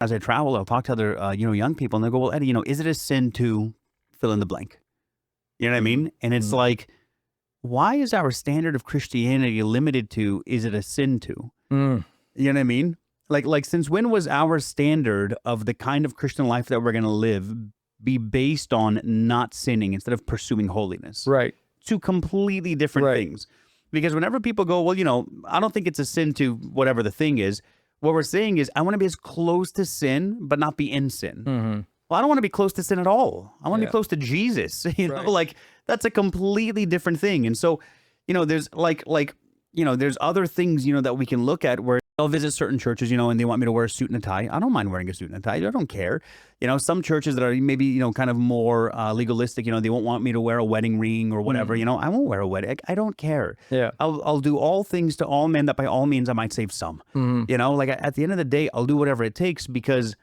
as I travel, I'll talk to other, young people, and they go, well, Eddie, is it a sin to fill in the blank? You know what I mean? And it's Mhm. like, why is our standard of Christianity limited to, is it a sin to? Mm. You know what I mean? Like since when was our standard of the kind of Christian life that we're going to live be based on not sinning instead of pursuing holiness? Right. Two completely different Right. things. Because whenever people go, well, I don't think it's a sin to whatever the thing is, what we're saying is, I want to be as close to sin, but not be in sin. Mhm. Well, I don't want to be close to sin at all. I want to be Yeah. close to Jesus. Right. Like that's a completely different thing. And so, there's there's other things, that we can look at where I'll visit certain churches, and they want me to wear a suit and a tie. I don't mind wearing a suit and a tie. I don't care. Some churches that are maybe, kind of more legalistic, they won't want me to wear a wedding ring or whatever. I won't wear a wedding. I don't care. Yeah. I'll do all things to all men that by all means I might save some. Mhm. Like at the end of the day, I'll do whatever it takes because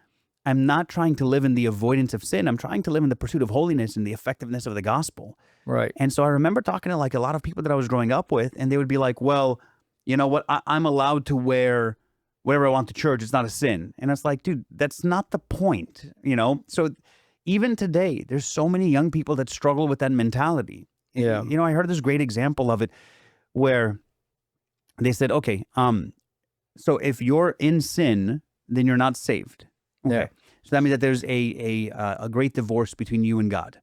I'm not trying to live in the avoidance of sin. I'm trying to live in the pursuit of holiness and the effectiveness of the gospel. Right. And so I remember talking to like a lot of people that I was growing up with, and they would be like, well, you know what? I'm allowed to wear whatever I want to church. It's not a sin. And it's like, dude, that's not the point, So even today, there's so many young people that struggle with that mentality. Yeah. I heard this great example of it where they said, okay, so if you're in sin, then you're not saved. Okay. Yeah. So that means that there's a great divorce between you and God.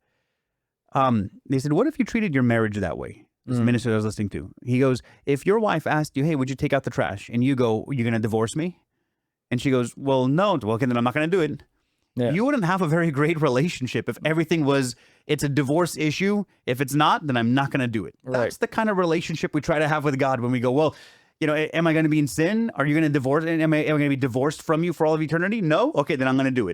They said, what if you treated your marriage that way? This minister I was listening to. He goes, if your wife asked you, hey, would you take out the trash? And you go, you're going to divorce me? And she goes, well, no. Well, okay, then I'm not going to do it. Yeah. You wouldn't have a very great relationship if everything was, it's a divorce issue. If it's not, then I'm not going to do it. Right. That's the kind of relationship we try to have with God when we go, well, am I going to be in sin? Are you going to divorce? Am I going to be divorced from you for all of eternity? No? Okay, then I'm going to do it.